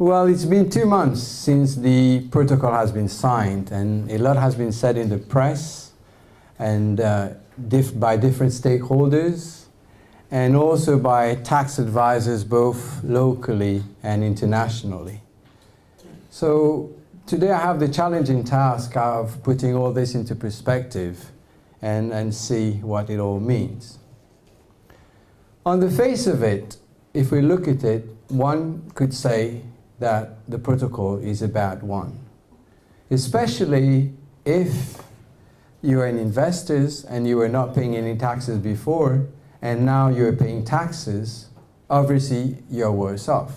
Well, it's been 2 months since the protocol has been signed, and a lot has been said in the press and by different stakeholders, and also by tax advisors both locally and internationally. So today I have the challenging task of putting all this into perspective and see what it all means. On the face of it, if we look at it, one could say that the protocol is a bad one, especially if you are an investor and you were not paying any taxes before, and now you're paying taxes. Obviously, you're worse off.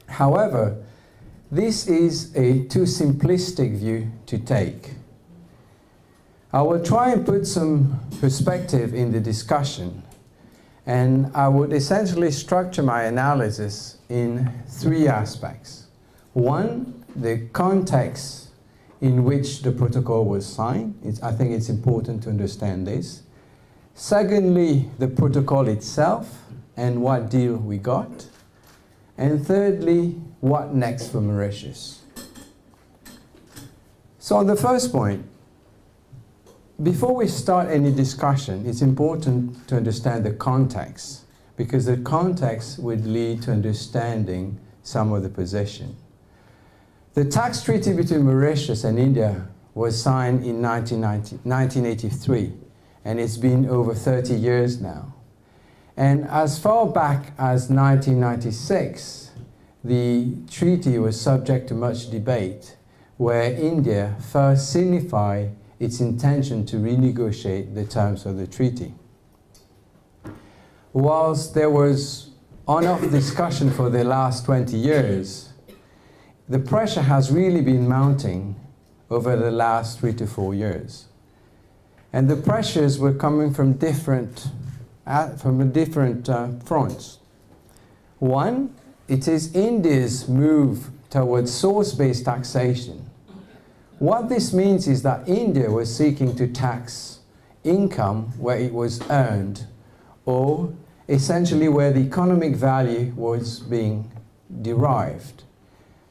However, this is a too simplistic view to take. I will try and put some perspective in the discussion, and I would essentially structure my analysis in 3 aspects. One, the context in which the protocol was signed. I think it's important to understand this. Secondly, the protocol itself and what deal we got. And thirdly, what next for Mauritius. So on the first point, before we start any discussion, it's important to understand the context, because the context would lead to understanding some of the position. The tax treaty between Mauritius and India was signed in 1983, and it's been over 30 years now. And as far back as 1996, the treaty was subject to much debate, where India first signified its intention to renegotiate the terms of the treaty. Whilst there was on-off discussion for the last 20 years, the pressure has really been mounting over the last 3 to 4 years. And the pressures were coming from different fronts. One, it is India's move towards source-based taxation. What this means is that India was seeking to tax income where it was earned, or essentially where the economic value was being derived.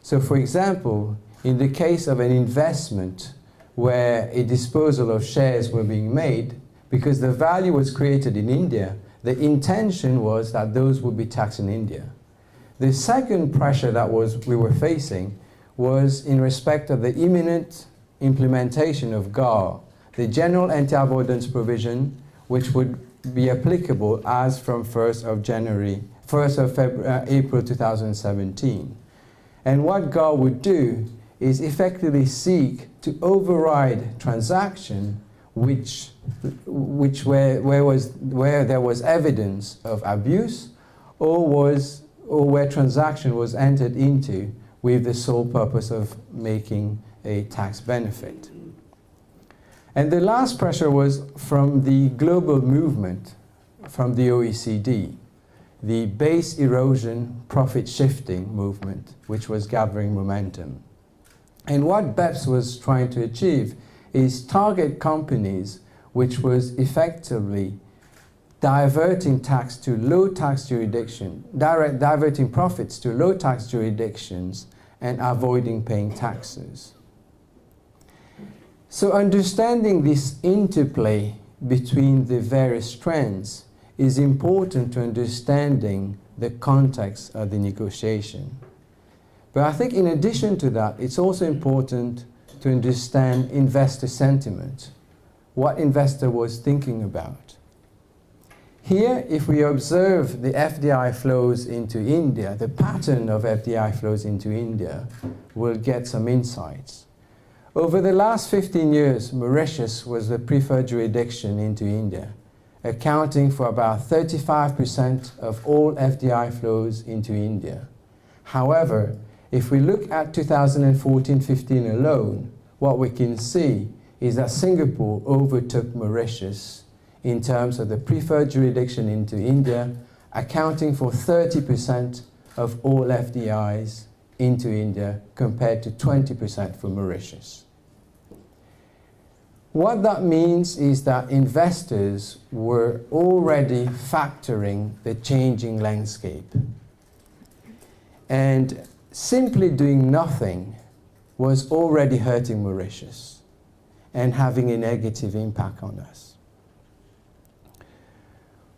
So for example, in the case of an investment where a disposal of shares were being made, because the value was created in India, the intention was that those would be taxed in India. The second pressure that we were facing was in respect of the imminent implementation of GAR, the General Anti-Avoidance Provision, which would be applicable as from 1st of April 2017. And what GAR would do is effectively seek to override transaction where there was evidence of abuse, or where transaction was entered into with the sole purpose of making a tax benefit. And the last pressure was from the global movement, from the OECD, the base erosion profit shifting movement, which was gathering momentum. And what BEPS was trying to achieve is target companies which was effectively diverting tax to low tax jurisdiction, diverting profits to low tax jurisdictions and avoiding paying taxes. So understanding this interplay between the various trends is important to understanding the context of the negotiation. But I think in addition to that, it's also important to understand investor sentiment, what investor was thinking about. Here, if we observe the FDI flows into India, the pattern of FDI flows into India, we'll get some insights. Over the last 15 years, Mauritius was the preferred jurisdiction into India, accounting for about 35% of all FDI flows into India. However, if we look at 2014-15 alone, what we can see is that Singapore overtook Mauritius in terms of the preferred jurisdiction into India, accounting for 30% of all FDIs into India compared to 20% for Mauritius. What that means is that investors were already factoring the changing landscape. And simply doing nothing was already hurting Mauritius and having a negative impact on us.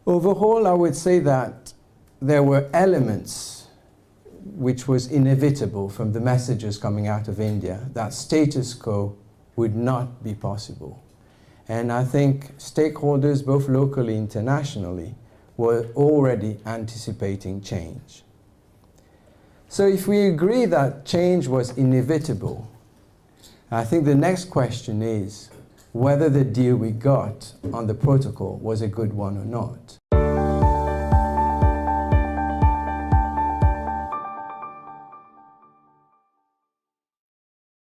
Overall, I would say that there were elements which was inevitable from the messages coming out of India, that status quo would not be possible. And I think stakeholders, both locally and internationally, were already anticipating change. So if we agree that change was inevitable, I think the next question is whether the deal we got on the protocol was a good one or not.